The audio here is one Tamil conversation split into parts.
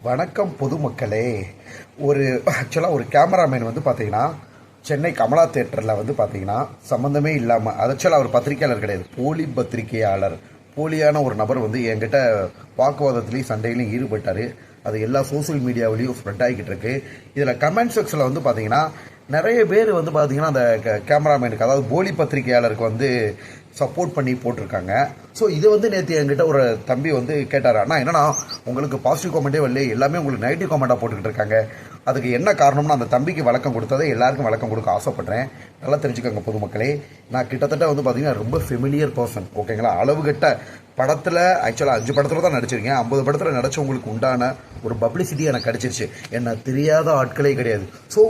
வணக்கம் பொதுமக்களே. ஆக்சுவலாக ஒரு கேமராமேன் வந்து பார்த்தீங்கன்னா சென்னை கமலா தேட்டரில் வந்து பார்த்தீங்கன்னா சம்மந்தமே இல்லாமல், ஆக்சுவலாக அவர் பத்திரிகையாளர் கிடையாது, போலி பத்திரிகையாளர், போலியான ஒரு நபர் வந்து என்கிட்ட வாக்குவாதத்துலேயும் சண்டையிலையும் ஈடுபட்டார். அது எல்லா சோசியல் மீடியாவிலையும் ஸ்ப்ரெட் ஆகிக்கிட்டு இருக்கு. இதில் கமெண்ட் செக்ஷனில் வந்து பார்த்தீங்கன்னா நிறைய பேர் வந்து பார்த்தீங்கன்னா அந்த கேமராமேனுக்கு, அதாவது போலி பத்திரிகையாளருக்கு வந்து சப்போர்ட் பண்ணி போட்டிருக்காங்க. ஸோ இது வந்து நேற்று என்கிட்ட ஒரு தம்பி வந்து கேட்டார், அண்ணா என்னன்னா உங்களுக்கு பாசிட்டிவ் கமெண்ட்டே வரல, எல்லாமே உங்களுக்கு நெகட்டிவ் கமெண்ட்டாக போட்டுக்கிட்டு இருக்காங்க, அதுக்கு என்ன காரணம்னு அந்த தம்பிக்கு விளக்கம் கொடுத்ததை எல்லாருக்கும் விளக்கம் கொடுக்க ஆசைப்பட்றேன். நல்லா தெரிஞ்சுக்கோங்க பொதுமக்களே. நான் கிட்டத்தட்ட வந்து பார்த்தீங்கன்னா ரொம்ப ஃபெமிலியர் பர்சன், ஓகேங்களா. அளவுகட்ட படத்தில், ஆக்சுவலாக 5 படத்தில் தான் நடிச்சிருக்கேன். 50 படத்தில் நடிச்சவங்களுக்கு உண்டான ஒரு பப்ளிசிட்டி எனக்கு கிடச்சிருச்சு. என்ன தெரியாத ஆட்களே கிடையாது. ஸோ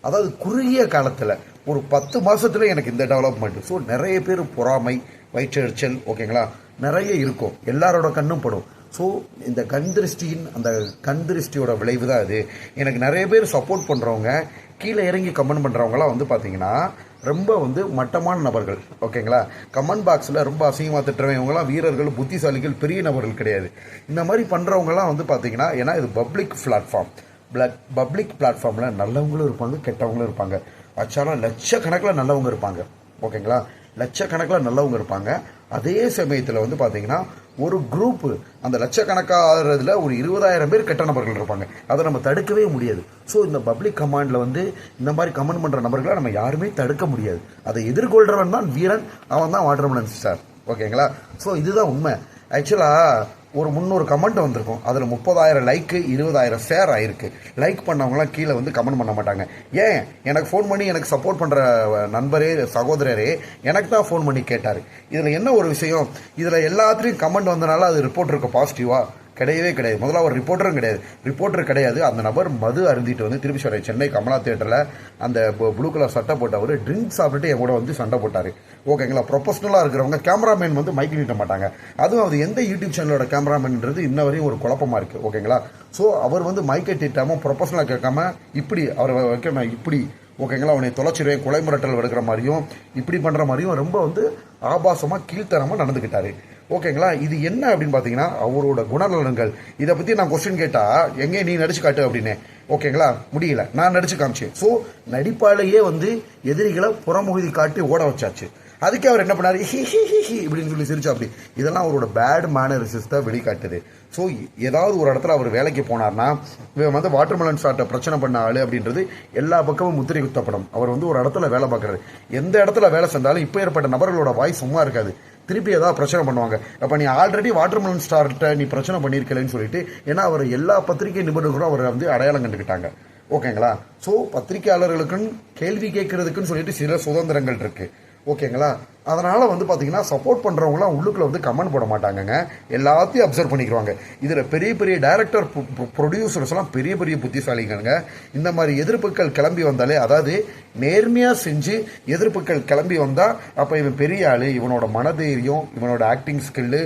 அதாவது குறுகிய காலத்தில் ஒரு 10 மாதத்துல எனக்கு இந்த டெவலப்மெண்ட். ஸோ நிறைய பேர் பொறாமை, வயிற்றெரிச்சல், ஓகேங்களா, நிறைய இருக்கும், எல்லாரோட கண்ணும் படும். ஸோ இந்த அந்த கண் திருஷ்டியோட விளைவு தான் அது. எனக்கு நிறைய பேர் சப்போர்ட் பண்ணுறவங்க, கீழே இறங்கி கமெண்ட் பண்ணுறவங்களாம் வந்து பார்த்தீங்கன்னா ரொம்ப வந்து மட்டமான நபர்கள், ஓகேங்களா. கமெண்ட் பாக்ஸில் ரொம்ப அசிங்கமாக திட்டுறவங்க இவங்களாம் வீரர்கள், புத்திசாலிகள், பெரிய நபர்கள் கிடையாது. இந்த மாதிரி பண்ணுறவங்களாம் வந்து பார்த்தீங்கன்னா, ஏன்னா இது பப்ளிக் பிளாட்ஃபார்மில் நல்லவங்களும் இருப்பாங்க, கெட்டவங்களும் இருப்பாங்க. ஆக்சுவலாக லட்சக்கணக்கில் நல்லவங்க இருப்பாங்க, ஓகேங்களா, லட்சக்கணக்கில் நல்லவங்க இருப்பாங்க. அதே சமயத்தில் வந்து பார்த்தீங்கன்னா ஒரு குரூப்பு, அந்த லட்சக்கணக்காகிறதுல ஒரு 20,000 பேர் கெட்ட நபர்கள் இருப்பாங்க. அதை நம்ம தடுக்கவே முடியாது. ஸோ இந்த பப்ளிக் கமாண்டில் வந்து இந்த மாதிரி கமெண்ட் பண்ணுற நபர்களை நம்ம யாருமே தடுக்க முடியாது. அதை எதிர்கொள்கிறவன் தான் வீரன், அவன் தான் வாட்டர்மெலன் ஸ்டார், ஓகேங்களா. ஸோ இதுதான் உண்மை. ஆக்சுவலாக ஒரு 300 கமெண்ட் வந்திருக்கும், அதில் 30,000 லைக்கு, 20,000 ஷேர் ஆயிருக்கு. லைக் பண்ணவங்களாம் கீழே வந்து கமெண்ட் பண்ண மாட்டாங்க. ஏன் எனக்கு ஃபோன் பண்ணி எனக்கு சப்போர்ட் பண்ணுற நண்பரே, சகோதரரே எனக்கு தான் ஃபோன் பண்ணி கேட்டார். இதில் என்ன ஒரு விஷயம், இதில் எல்லாத்துலேயும் கமெண்ட் வந்தனால அது ரிப்போர்ட்டருக்கு பாசிட்டிவா? கிடையவே கிடையாது. முதல்ல அவர் ரிப்போர்ட்டர் கிடையாது. அந்த நபர் மது அருந்திட்டு வந்து திருப்பி சொல்கிறேன், சென்னை கமலா தேட்டரில் அந்த ப்ளூ கலர் சட்டை போட்டவர் ட்ரிங்க் சாப்பிட்டுட்டு என் கூட வந்து சண்டை போட்டார், ஓகேங்களா. ப்ரொஃபஷனலாக இருக்கிறவங்க கேமராமேன் வந்து மைக் நீட்ட மாட்டாங்க. அதுவும் அது எந்த யூடியூப் சேனலோட கேமராமேன்ன்றது இன்ன வரையும் ஒரு குழப்பமாக இருக்குது, ஓகேங்களா. ஸோ அவர் வந்து மைக்கை திட்டாமல் ப்ரொஃபஷனலாக கேட்காம இப்படி அவரை வைக்க இப்படி, ஓகேங்களா, அவனை தொலைச்சிருவேன், கொலை மிரட்டல் எடுக்கிற மாதிரியும் இப்படி பண்ணுற மாதிரியும் ரொம்ப வந்து ஆபாசமாக கீழ்த்தரமாக நடந்துக்கிட்டாரு, ஓகேங்களா. இது என்ன அப்படின்னு பார்த்தீங்கன்னா அவரோட குணநலன்கள். இதை பற்றி நான் கொஸ்டின் கேட்டால் எங்கே நீ நடிச்சு காட்டு அப்படின்னு, ஓகேங்களா, முடியல, நான் நடிச்சு காமிச்சேன். ஸோ நடிப்பாலேயே வந்து எதிரிகளை புறமுகுதி காட்டி ஓட வச்சாச்சு. அதுக்கே அவர் என்ன பண்ணாரு, ஹி ஹி ஹி ஹி இப்படின்னு சொல்லி சிரிச்சா. அப்படி இதெல்லாம் அவரோட பேட் மேனரிசத்தை வெளிக்காட்டுது. ஸோ ஏதாவது ஒரு இடத்துல அவர் வேலைக்கு போனார்னா, வந்து வாட்டர்மெலன் ஸ்டார்ட்டை பிரச்சனை பண்ண ஆளு அப்படின்றது எல்லா பக்கமும் முத்திரை குத்தப்படும். அவர் வந்து ஒரு இடத்துல வேலை பார்க்குறாரு, எந்த இடத்துல வேலை செஞ்சாலும் இப்போ ஏற்பட்ட நபர்களோட வாய் சும்மா இருக்காது, திருப்பி ஏதாவது பிரச்சனை பண்ணுவாங்க. அப்போ நீ ஆல்ரெடி வாட்டர்மெலன் ஸ்டார்ட்ட நீ பிரச்சனை பண்ணியிருக்கலன்னு சொல்லிட்டு, ஏன்னா அவர் எல்லா பத்திரிகை நிபுணர்களும் அவரை வந்து அடையாளம் கண்டுக்கிட்டாங்க, ஓகேங்களா. ஸோ பத்திரிகையாளர்களுக்குன்னு கேள்வி கேட்கறதுக்குன்னு சொல்லிட்டு சில சுதந்திரங்கள் இருக்கு, ஓகேங்களா. அதனால் வந்து பார்த்தீங்கன்னா சப்போர்ட் பண்ணுறவங்களாம் உள்ளுக்குள்ள வந்து கமெண்ட் போட மாட்டாங்கங்க, எல்லாத்தையும் அப்சர்வ் பண்ணிக்கிறாங்க. இதில் பெரிய பெரிய டைரக்டர், ப்ரொடியூசர்ஸ்லாம் பெரிய பெரிய புத்திசாலிங்க. இந்த மாதிரி எதிர்ப்புகள் கிளம்பி வந்தாலே, அதாவது நேர்மையாக செஞ்சு எதிர்ப்புகள் கிளம்பி வந்தால் அப்போ இவன் பெரிய ஆள், இவனோட மனதைரியம், இவனோட ஆக்டிங் ஸ்கில்லு,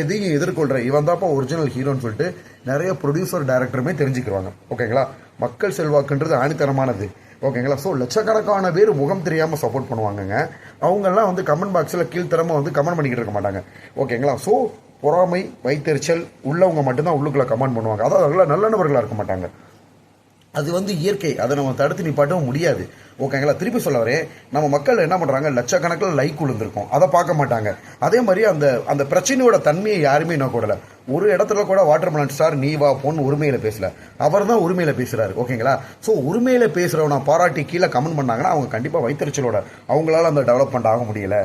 எதையும் எதிர்கொள்கிற இவன் தான்ப்பா ஒரிஜினல் ஹீரோன்னு சொல்லிட்டு நிறைய ப்ரொடியூசர் டைரக்டருமே தெரிஞ்சுக்கிறாங்க, ஓகேங்களா. மக்கள் செல்வாக்குன்றது ஆணித்தரமானது, ஓகேங்களா. ஸோ லட்சக்கணக்கான பேர் முகம் தெரியாமல் சப்போர்ட் பண்ணுவாங்கங்க. அவங்கெல்லாம் வந்து கமெண்ட் பாக்ஸில் கீழ்த்தரமாக வந்து கமெண்ட் பண்ணிக்கிட்டு இருக்க மாட்டாங்க, ஓகேங்களா. ஸோ பொறாமை, வைத்தறிச்சல் உள்ளவங்க மட்டும்தான் உள்ளுக்குள்ளே கமெண்ட் பண்ணுவாங்க. அதாவது அவங்களாம் நல்ல நபர்களாக இருக்க மாட்டாங்க. அது வந்து இயற்கை, அதை நம்ம தடுத்து நிப்பாட்டவும் முடியாது, ஓகேங்களா. திருப்பி சொல்ல வரேன், நம்ம மக்கள் என்ன பண்ணுறாங்க, லட்சக்கணக்கில் லைக் விழுந்திருக்கும், அதை பார்க்க மாட்டாங்க. அதே மாதிரி அந்த பிரச்சனையோட தன்மையை யாருமே நோக்கூடல. ஒரு இடத்துல கூட வாட்டர்மெலன் ஸ்டார் நீ வா போன்னு உரிமையில் பேசல, அவர் தான் உரிமையில் பேசுகிறாரு, ஓகேங்களா. ஸோ உரிமையில் பேசுகிறவனை பாராட்டி கீழே கமெண்ட் பண்ணாங்கன்னா அவங்க கண்டிப்பாக வைத்தறிச்சலோட அவங்களால அந்த டெவலப்மெண்ட் ஆக முடியல.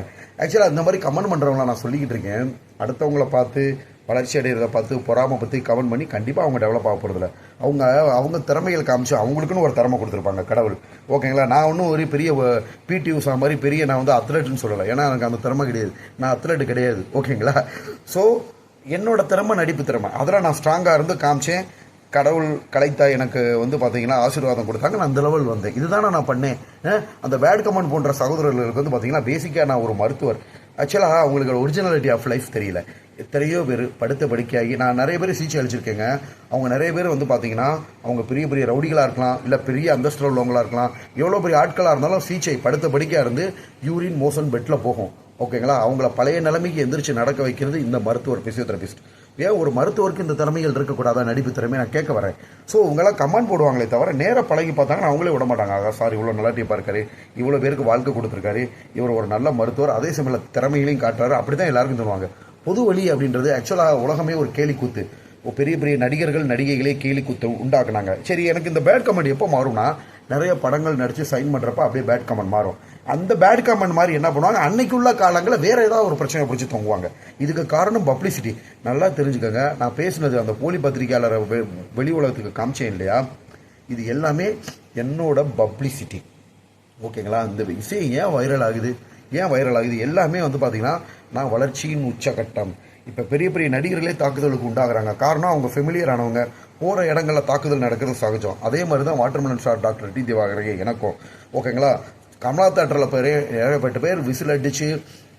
ஆக்சுவலாக இந்த மாதிரி கமெண்ட் பண்ணுறவங்கள நான் சொல்லிக்கிட்டு இருக்கேன், அடுத்தவங்கள பார்த்து வளர்ச்சி அடைகிறத பார்த்து பொறாமை பற்றி கமெண்ட் பண்ணி கண்டிப்பாக அவங்க டெவலப் ஆக போகிறதில்ல. அவங்க திறமைகள் காமிச்சு அவங்களுக்குன்னு ஒரு திறமை கொடுத்துருப்பாங்க கடவுள், ஓகேங்களா. நான் ஒன்றும் ஒரு பெரிய பிடி உஷா மாதிரி பெரிய நான் வந்து அத்லெட்னு சொல்லலை, ஏன்னா எனக்கு அந்த திறமை கிடையாது, நான் அத்லெட் கிடையாது, ஓகேங்களா. ஸோ என்னோட திறமை நடிப்பு திறமை, அதில் நான் ஸ்ட்ராங்காக இருந்து காமிச்சேன். கடவுள் கலைத்தா எனக்கு வந்து பார்த்தீங்கன்னா ஆசீர்வாதம் கொடுத்தாங்க, நான் அந்த லெவல் வந்தேன். இதுதானே நான் பண்ணேன். அந்த பேட் கமெண்ட் போன்ற சகோதரர்களுக்கு வந்து பார்த்தீங்கன்னா பேசிக்காக நான் ஒரு மருத்துவர். ஆக்சுவலாக அவங்களுக்கு ஒரிஜினாலிட்டி ஆஃப் லைஃப் தெரியல. எத்தனையோ பேர் படுத்த படுக்கையாகி, நான் நிறைய பேர் சிகிச்சை அளிச்சிருக்கேங்க. அவங்க நிறைய பேர் வந்து பார்த்தீங்கன்னா அவங்க பெரிய பெரிய ரவுடிகளாக இருக்கலாம், இல்லை பெரிய அந்தஸ்தில் உள்ளவங்களாக இருக்கலாம், எவ்வளோ பெரிய ஆட்களாக இருந்தாலும் சிகிச்சை படுத்த படுக்கையாக இருந்து யூரின் மோஷன் பெட்டில் போகும், ஓகேங்களா. அவங்கள பழைய நிலைமைக்கு எந்திரிச்சு நடக்க வைக்கிறது இந்த மருத்துவர், பிசியோதெரபிஸ்ட். ஏன் ஒரு மருத்துவருக்கு இந்த திறமைகள் இருக்கக்கூடாதா, நடிப்பு திறமை நான் கேட்க வரேன். ஸோ உங்களாம் கமெண்ட் போடுவாங்களே தவிர நேராக பழகி பார்த்தாங்கன்னா அவங்களே விட மாட்டாங்க. சார் இவ்வளோ நல்லா டீப்பாக இருக்காரு, இவ்வளோ பேருக்கு வாழ்க்கை கொடுத்துருக்காரு, இவர் ஒரு நல்ல மருத்துவர், அதே சமயம் திறமைகளையும் காட்டுறாரு, அப்படி தான் எல்லாருக்கும் சொல்லுவாங்க. பொது வழி அப்படின்றது ஆக்சுவலாக உலகமே ஒரு கேலி கூத்து. பெரிய பெரிய நடிகர்கள் நடிகைகளே கேலி கூத்து உண்டாக்குனாங்க. சரி, எனக்கு இந்த பேட் கமெண்ட் எப்போ மாறும்னா, நிறைய படங்கள் நடித்து சைன் பண்ணுறப்ப அப்படியே பேட் கமெண்ட் மாறும். அந்த பேட் கமெண்ட் மாதிரி என்ன பண்ணுவாங்க, அன்னைக்கு உள்ள காலங்களில் வேற ஏதாவது ஒரு பிரச்சனை பிடிச்சி தொங்குவாங்க. இதுக்கு காரணம் பப்ளிசிட்டி. நல்லா தெரிஞ்சுக்கோங்க, நான் பேசினது அந்த போலி பத்திரிகையாளரை வெளி உலகத்துக்கு காமிச்சேன் இல்லையா, இது எல்லாமே என்னோட பப்ளிசிட்டி. ஓகேங்களா? இந்த விஷயம் ஏன் வைரல் ஆகுது, எல்லாமே வந்து பார்த்தீங்கன்னா நான் வளர்ச்சியின் உச்சகட்டம். இப்போ பெரிய பெரிய நடிகர்களே தாக்குதலுக்கு உண்டாகிறாங்க. காரணம் அவங்க ஃபெமிலியர் ஆனவங்க, போகிற இடங்களில் தாக்குதல் நடக்கிறது சகஜம். அதே மாதிரி தான் வாட்டர்மெலன் ஸ்டார் டாக்டர் டி திவாகரே எனக்கும். ஓகேங்களா? கமலா தேட்டரில் ஏகப்பட்ட பேர் விசில் அடித்து,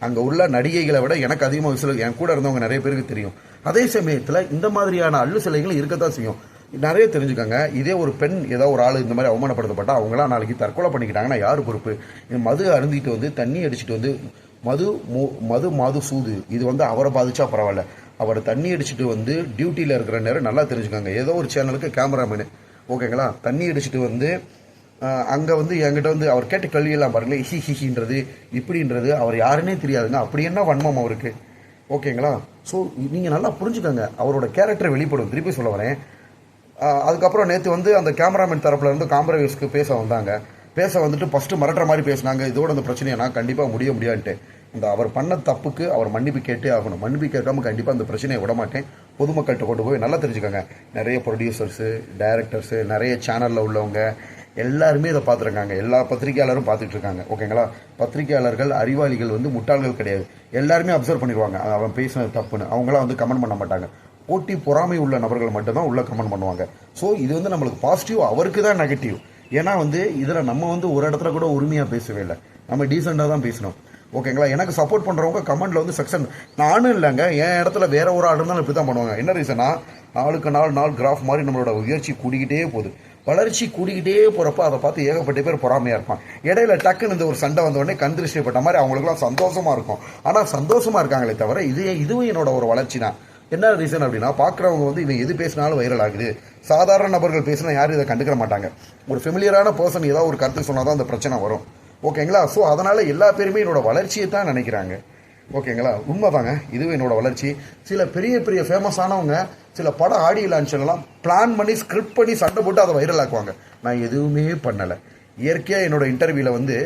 அங்கே உள்ள நடிகைகளை விட எனக்கு அதிகமாக விசில் என் கூட இருந்தவங்க நிறைய பேருக்கு தெரியும். அதே சமயத்தில் இந்த மாதிரியான அள்ளு சிலைகள் இருக்கத்தான் செய்யும். நிறைய தெரிஞ்சுக்கோங்க. இதே ஒரு பெண் ஏதோ ஒரு ஆள் இந்த மாதிரி அவமானப்படுத்தப்பட்டால் அவங்களாம் நாளைக்கு தற்கொலை பண்ணிக்கிட்டாங்கன்னா யார் பொறுப்பு? மது அருந்திட்டு வந்து தண்ணி அடிச்சுட்டு வந்து மது சூது, இது வந்து அவரை பாதிச்சா பரவாயில்ல, அவர் தண்ணி அடிச்சுட்டு வந்து டியூட்டியில் இருக்கிற நேரம் நல்லா தெரிஞ்சுக்கோங்க. ஏதோ ஒரு சேனலுக்கு கேமராமேனு, ஓகேங்களா, தண்ணி அடிச்சுட்டு வந்து அங்கே வந்து என்கிட்ட வந்து அவர் கேட்ட கேள்வியெல்லாம் பாருங்களேன், ஹின்றது இப்படின்றது, அவர் யாருன்னே தெரியாதுங்க. அப்படி என்ன வன்மம் அவருக்கு? ஓகேங்களா? ஸோ நீங்கள் நல்லா புரிஞ்சுக்கோங்க, அவரோட கேரக்டர் வெளிப்படும். திருப்பி சொல்ல வரேன். அதுக்கப்புறம் நேற்று வந்து அந்த கேமராமேன் தரப்புல இருந்து காம்ப்ரமைஸ்க்கு பேச வந்தாங்க. பேச வந்துட்டு ஃபஸ்ட்டு மிரட்டுற மாதிரி பேசினாங்க. இதோட அந்த பிரச்சனையை நான் கண்டிப்பாக முடியான்ட்டு. இந்த அவர் பண்ண தப்புக்கு அவர் மன்னிப்பு கேட்டே ஆகணும். மன்னிப்பு கேட்காம கண்டிப்பாக அந்த பிரச்சனையை விட மாட்டேன். பொதுமக்கள்கிட்ட கொண்டு போய் நல்லா தெரிஞ்சுக்கோங்க. நிறைய ப்ரொடியூசர்ஸு, டைரக்டர்ஸு, நிறைய சேனலில் உள்ளவங்க எல்லாருமே இதை பார்த்துருக்காங்க. எல்லா பத்திரிகையாளரும் பார்த்துட்டு இருக்காங்க. ஓகேங்களா? பத்திரிகையாளர்கள் அறிவாளிகள் வந்து முட்டாள்கள் கிடையாது. எல்லாருமே அப்சர்வ் பண்ணிடுவாங்க அவன் பேசினது தப்புன்னு. அவங்களாம் வந்து கமெண்ட் பண்ண மாட்டாங்க. போட்டி பொறாமை உள்ள நபர்கள் மட்டும்தான் உள்ள கமெண்ட் பண்ணுவாங்க. ஸோ இது வந்து நம்மளுக்கு பாசிட்டிவ், அவருக்கு தான் நெகட்டிவ். ஏன்னா வந்து இதில் நம்ம வந்து ஒரு இடத்துல கூட உரிமையாக பேசவே இல்லை, நம்ம டீசெண்டாக தான் பேசணும். ஓகேங்களா? எனக்கு சப்போர்ட் பண்ணுறவங்க கமெண்ட்டில் வந்து செக்ஷன் நானும் இல்லைங்க, என் இடத்துல வேற ஒரு ஆள் இருந்தாலும் இப்படி தான் பண்ணுவாங்க. என்ன ரீசனா, நாளுக்கு நாள் கிராஃப் மாதிரி நம்மளோட உயர்ச்சி கூடிக்கிட்டே போகுது. வளர்ச்சி கூடிக்கிட்டே போகிறப்ப அதை பார்த்து ஏகப்பட்ட பேர் பொறாமையாக இருப்பான். இடையில டக்குன்னு இந்த ஒரு சண்டை வந்தோடனே கந்திருஷ்டப்பட்ட மாதிரி அவங்களுக்குலாம் சந்தோஷமாக இருக்கும். ஆனால் சந்தோஷமாக இருக்காங்களே தவிர இதுவும் என்னோட ஒரு வளர்ச்சி தான். என்ன ரீசன் அப்படின்னா, பார்க்குறவங்க வந்து இவன் எது பேசினாலும் வைரல் ஆகுது. சாதாரண நபர்கள் பேசினா யாரும் இதை கண்டுக்கிற மாட்டாங்க. ஒரு ஃபெமிலியரான பர்சன் ஏதாவது ஒரு கருத்து சொன்னால் தான் அந்த பிரச்சனை வரும். ஓகேங்களா? ஸோ அதனால் எல்லா பேருமே என்னோட வளர்ச்சியை தான் நினைக்கிறாங்க. ஓகேங்களா? உண்மைதாங்க, இதுவும் என்னோட வளர்ச்சி. சில பெரிய பெரிய ஃபேமஸானவங்க சில பட ஆடியோ லான்ச்லாம் பிளான் பண்ணி ஸ்கிரிப்ட் பண்ணி சண்டை போட்டு அதை வைரல் ஆக்குவாங்க. நான் எதுவுமே பண்ணலை. இயற்கையாக என்னோட இன்டர்வியூவில் வந்து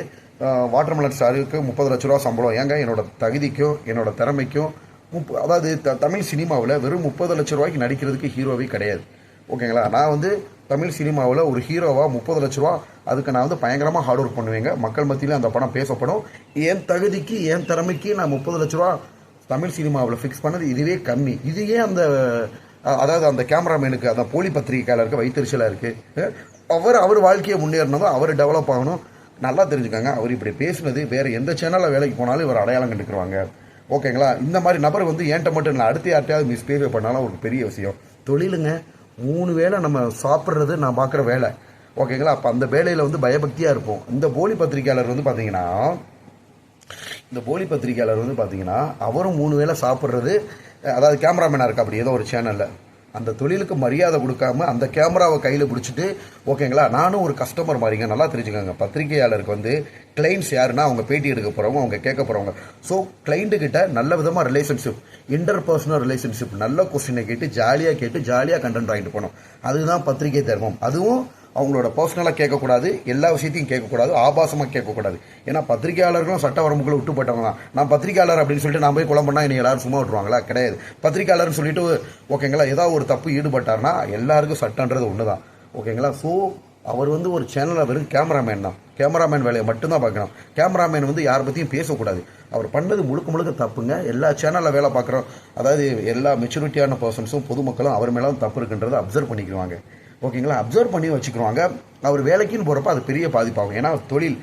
வாட்டர்மெலன் ஸ்டாருக்கு 30 லட்ச ரூபா சம்பளம். ஏங்க, என்னோட தகுதிக்கும் என்னோட திறமைக்கும் அதாவது தமிழ் சினிமாவில் வெறும் 30 லட்ச ரூபாய்க்கு நடிக்கிறதுக்கு ஹீரோவே கிடையாது. ஓகேங்களா? நான் வந்து தமிழ் சினிமாவில் ஒரு ஹீரோவாக 30 லட்ச ரூபா, அதுக்கு நான் வந்து பயங்கரமாக ஹார்ட் ஒர்க் பண்ணுவேங்க. மக்கள் மத்தியில் அந்த படம் பேசப்படும். என் தகுதிக்கு என் திறமைக்கு நான் 30 லட்ச ரூபா தமிழ் சினிமாவில் ஃபிக்ஸ் பண்ணது இதுவே கம்மி. இது ஏன் அதாவது அந்த கேமராமேனுக்கு, அந்த போலி பத்திரிகையாளருக்கு வைத்தறிச்சலாக இருக்குது. அவர் வாழ்க்கையை முன்னேறணும், அவர் டெவலப் ஆகணும். நல்லா தெரிஞ்சுக்கோங்க, அவர் இப்படி பேசுனது வேறு எந்த சேனலில் வேலைக்கு போனாலும் இவர் அடையாளம் கண்டுக்குருவாங்க. ஓகேங்களா? இந்த மாதிரி நபர் வந்து ஏன்ட்ட மட்டும் இல்லை, அடுத்து யார்ட்டையாவது மிஸ்பிஹேவ் பண்ணாலும் ஒரு பெரிய விஷயம். தொழிலுங்க, 3 வேளை நம்ம சாப்பிட்றது நான் பார்க்குற வேலை. ஓகேங்களா? அப்போ அந்த வேலையில் வந்து பயபக்தியாக இருப்போம். இந்த போலி பத்திரிகையாளர் வந்து பார்த்தீங்கன்னா அவரும் 3 வேளை சாப்பிட்றது, அதாவது கேமராமேனாக இருக்கா அப்படி ஏதோ ஒரு சேனலில், அந்த தொழிலுக்கு மரியாதை கொடுக்காம அந்த கேமராவை கையில் பிடிச்சிட்டு, ஓகேங்களா, நானும் ஒரு கஸ்டமர் மாதிரிங்க. நல்லா தெரிஞ்சுக்கோங்க, பத்திரிகையாளருக்கு வந்து கிளைண்ட்ஸ் யாருன்னா அவங்க பேட்டி எடுக்க போகிறவங்க, அவங்க கேட்க போகிறவங்க. ஸோ கிளைண்ட்டுக்கிட்ட நல்ல விதமாக ரிலேஷன்ஷிப், இன்டர்பர்சனல் ரிலேஷன்ஷிப், நல்ல கொஸ்டினை கேட்டு ஜாலியாக கண்டென்ட் வாங்கிட்டு போகணும். அதுதான் பத்திரிகை தர்மம். அதுவும் அவங்களோட பர்சனலாக கேட்கக்கூடாது, எல்லா விஷயத்தையும் கேட்கக்கூடாது, ஆபாசமாக கேட்கக்கூடாது. ஏன்னா பத்திரிகையாளர்களும் சட்ட வரம்புகளை விட்டுப்பட்டவங்க தான். நான் பத்திரிகையாளர் அப்படின்னு சொல்லிட்டு நான் போய் குளம் பண்ணால் என்னை எல்லாரும் சும்மா விட்டுருவாங்களா? கிடையாது. பத்திரிகையாளர்னு சொல்லிட்டு ஓகேங்களா ஏதாவது ஒரு தப்பு ஈடுபட்டார்னா எல்லாருக்கும் சட்டன்றது ஒன்று தான். ஓகேங்களா? ஸோ அவர் வந்து ஒரு சேனலில் வெறும் கேமராமேன் தான். கேமராமேன் வேலையை மட்டும்தான் பார்க்கணும். கேமராமேன் வந்து யாரை பற்றியும் பேசக்கூடாது. அவர் பண்ணது முழுக்க தப்புங்க. எல்லா சேனலில் வேலை பார்க்குறோம், அதாவது எல்லா மெச்சூரிட்டியான பர்சன்ஸும் பொதுமக்களும் அவர் மேலே தப்பு இருக்குன்றதை அப்சர்வ் பண்ணிக்குவாங்க. ஓகேங்களா? அப்சர்வ் பண்ணி வச்சுக்கிடுவாங்க. அவர் வேலைக்குன்னு போகிறப்ப அது பெரிய பாதிப்பாகும். ஏன்னா தொழில்,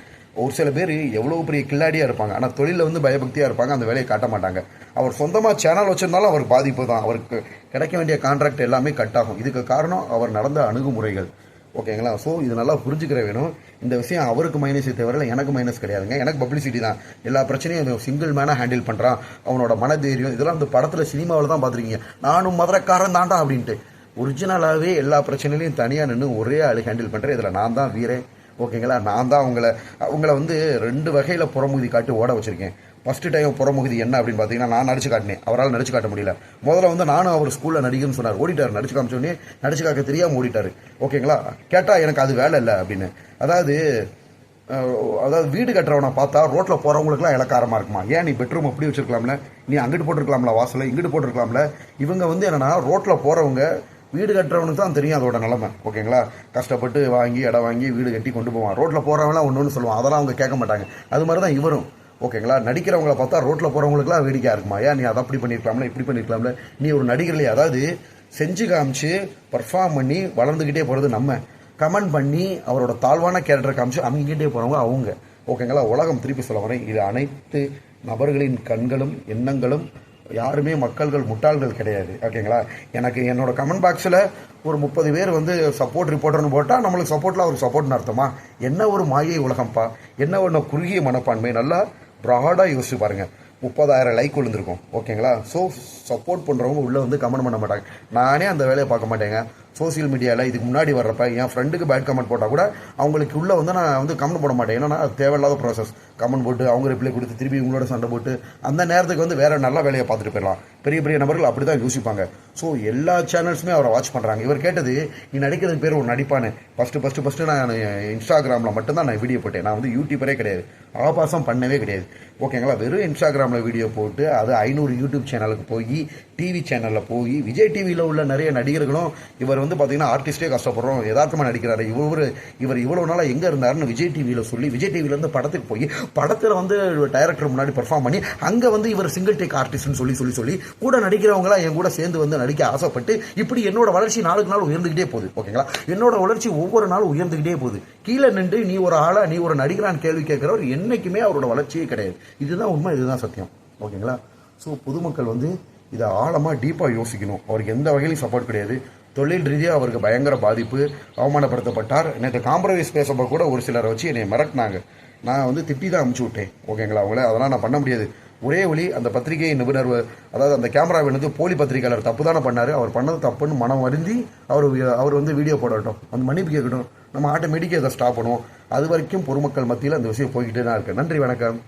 ஒரு சில பேர் எவ்வளோ பெரிய கில்லாடியாக இருப்பாங்க, ஆனால் தொழிலில் வந்து பயபக்தியாக இருப்பாங்க, அந்த வேலையை காட்ட மாட்டாங்க. அவர் சொந்தமாக சேனல் வச்சுருந்தாலும் அவருக்கு பாதிப்பு தான். அவருக்கு கிடைக்க வேண்டிய கான்ட்ராக்ட் எல்லாமே கட் ஆகும். இதுக்கு காரணம் அவர் நடந்த அணுகுமுறைகள். ஓகேங்களா. ஸோ இது நல்லா புரிஞ்சுக்கிற வேணும். இந்த விஷயம் அவருக்கு மைனஸே தவிர எனக்கு மைனஸ் கிடையாதுங்க. எனக்கு பப்ளிசிட்டி தான். எல்லா பிரச்சனையும் சிங்கிள் மேனாக ஹேண்டில் பண்ணுறான். அவனோட மனதைரியம் இதெல்லாம் அந்த படத்தில் சினிமாவில் தான் பார்த்துருக்கீங்க. நானும் மதுரைக்காரன் தாண்டா அப்படின்ட்டு. ஒரிஜினலாகவே எல்லா பிரச்சனையிலையும் தனியாக நின்று ஒரே ஆள் ஹேண்டில் பண்ணுறேன். இதில் நான் தான் வீரன். ஓகேங்களா. நான் தான் அவங்கள வந்து 2 வகையில் புறமுகுதி காட்டி ஓட வச்சுருக்கேன். ஃபஸ்ட்டு டைம் புறமுகுதி என்ன அப்படின்னு பார்த்தீங்கன்னா, நான் நடிச்சு காட்டினேன். அவரால் நடிச்சு காட்ட முடியல. முதல்ல வந்து நானும் அவர் ஸ்கூலில் நடிகர்னு சொன்னார். ஓடிட்டார். நடிச்சு காமிச்சோடனே நடிச்சு காக்க தெரியாமல் ஓடிட்டார். ஓகேங்களா. கேட்டால் எனக்கு அது வேலை இல்லை அப்படின்னு. அதாவது வீடு கட்டுறவனை பார்த்தா ரோட்டில் போகிறவங்களுக்குலாம் இலக்காரமாக இருக்குமா. ஏன் நீ பெட்ரூம் அப்படி வச்சுருக்கலாம்ல, நீ அங்கிட்டு போட்டிருக்கலாம்ல, வாசலில் இங்கிட்டு போட்டிருக்கலாம்ல. இவங்க வந்து என்னென்னா ரோட்டில் போகிறவங்க வீடு கட்டுறவனுக்கு தான் தெரியும் அதோட நிலைமை. ஓகேங்களா. கஷ்டப்பட்டு வாங்கி இடம் வாங்கி வீடு கட்டி கொண்டு போவான். ரோட்டில் போகிறவங்களாம் ஒன்று சொல்லுவான். அதெல்லாம் அவங்க கேட்க மாட்டாங்க. அது மாதிரி தான் இவரும். ஓகேங்களா. நடிக்கிறவங்கள பார்த்தா ரோட்டில் போகிறவங்களுக்குலாம் வேடிக்கையாக இருக்குமா. ஏன் நீ அதை அப்படி பண்ணியிருக்கலாம்ல, இப்படி பண்ணியிருக்கலாம்ல, நீ ஒரு நடிகர்லையே. அதாவது செஞ்சு காமிச்சு பர்ஃபார்ம் பண்ணி வளர்ந்துக்கிட்டே போகிறது நம்ம. கமெண்ட் பண்ணி அவரோட தாழ்வான கேரக்டர் காமிச்சு அமைங்கிட்டே போகிறவங்க அவங்க. ஓகேங்களா. உலகம் திருப்பி சொல்ல வரேன், இது அனைத்து நபர்களின் கண்களும் எண்ணங்களும். யாருமே மக்கள்கள் முட்டாள்கள் கிடையாது. ஓகேங்களா. எனக்கு என்னோட கமெண்ட் பாக்ஸில் ஒரு 30 பேர் வந்து சப்போர்ட் ரிப்போர்ட்டர்னு போட்டால் நம்மளுக்கு சப்போர்ட்டில் அவருக்கு சப்போர்ட்னு அர்த்தமா? என்ன ஒரு மாயை உலகம்ப்பா. என்ன ஒன்று குறுகிய மனப்பான்மை. நல்லா ப்ராடாக யோசிச்சு பாருங்கள். 30,000 லைக் விழுந்திருக்கும். ஓகேங்களா. ஸோ சப்போர்ட் பண்ணுறவங்க உள்ளே வந்து கமெண்ட் பண்ண மாட்டாங்க. நானே அந்த வேலையை பார்க்க மாட்டேங்க. சோசியல் மீடியாவில் இதுக்கு முன்னாடி வர்றப்ப என் ஃப்ரெண்டுக்கு பேட் கமெண்ட் போட்டால் கூட அவங்களுக்கு உள்ளே வந்து நான் வந்து கமெண்ட் போட மாட்டேன். ஏன்னா அது தேவையில்லாத ப்ராசஸ். கமெண்ட் போட்டு அவங்க ரிப்ளை கொடுத்து திருப்பி உங்களோட சண்டை போட்டு அந்த நேரத்துக்கு வந்து வேறு நல்ல வேலையை பார்த்துட்டு போயிடலாம். பெரிய பெரிய நபர்கள் அப்படி தான் யோசிப்பாங்க. ஸோ எல்லா சேனல்ஸுமே அவரை வாட்ச் பண்ணுறாங்க. இவர் கேட்டது நீ நடிக்கிறதுக்கு பேர் ஒரு நடிப்பானு. ஃபஸ்ட்டு நான் இன்ஸ்டாகிராமில் மட்டும்தான் நான் வீடியோ போட்டேன். நான் வந்து யூடியூபரே கிடையாது. ஆபாசம் பண்ணவே கிடையாது. ஓகேங்களா. வெறும் இன்ஸ்டாகிராமில் வீடியோ போட்டு அது 500 யூடியூப் சேனலுக்கு போய் டிவி சேனலில் போய் விஜய் டிவியில் உள்ள நிறைய நடிகர்களும் இவர் வந்து பார்த்தீங்கன்னா ஆர்டிஸ்டே கஷ்டப்படுறோம் யதார்த்தமாக நடிக்கிறாரு. இவர் இவ்வளோ நாளாக எங்கே இருந்தாருன்னு விஜய் டிவியில் சொல்லி விஜய் டிவிலேருந்து படத்துக்கு போய் படத்தில் வந்து டைரக்டர் முன்னாடி பெர்ஃபார்ம் பண்ணி அங்கே வந்து இவர் சிங்கிள் டேக் ஆர்டிஸ்ட்னு சொல்லி கூட நடிக்கிறவங்களாம் என் கூட சேர்ந்து வந்து நடிக்க ஆசைப்பட்டு இப்படி என்னோட வளர்ச்சி நாளுக்கு நாள் உயர்ந்துக்கிட்டே போகுது. ஓகேங்களா. என்னோட வளர்ச்சி ஒவ்வொரு நாளும் உயர்ந்துக்கிட்டே போகுது. கீழே நின்று நீ ஒரு ஆளா நீ ஒரு நடிகரான்னு கேள்வி கேட்குறவர் என்னைக்குமே அவரோட வளர்ச்சியே கிடையாது. இதுதான் உண்மை, இதுதான் சத்தியம். ஓகேங்களா. ஸோ பொதுமக்கள் வந்து இதை ஆழமாக டீப்பாக யோசிக்கணும். அவருக்கு எந்த வகையிலும் சப்போர்ட் கிடையாது. தொழில் ரீதியாக அவருக்கு பயங்கர பாதிப்பு. அவமானப்படுத்தப்பட்டார். நேற்று காம்ப்ரமைஸ் பேசும்போது கூட ஒரு சிலரை வச்சு என்னை மிரட்டினாங்க. நான் வந்து திட்டி தான் அமுச்சு விட்டேன். ஓகேங்களா. அவங்கள அதெல்லாம் நான் பண்ண முடியாது. ஒரே வழி அந்த பத்திரிகை நிபுணர், அதாவது அந்த கேமரா வந்து போலி பத்திரிகையாளர் தப்பு தானே பண்ணார். அவர் பண்ணது தப்புன்னு மனம் வருந்தி அவர் வந்து வீடியோ போடட்டும், அந்த மன்னிப்பு கேட்கட்டும். நம்ம ஆட்டோமேட்டிக்காக அதை ஸ்டாப் பண்ணுவோம். அது வரைக்கும் பொதுமக்கள் மத்தியில் அந்த விஷயம் போய்கிட்டே தான் இருக்குது. நன்றி, வணக்கம்.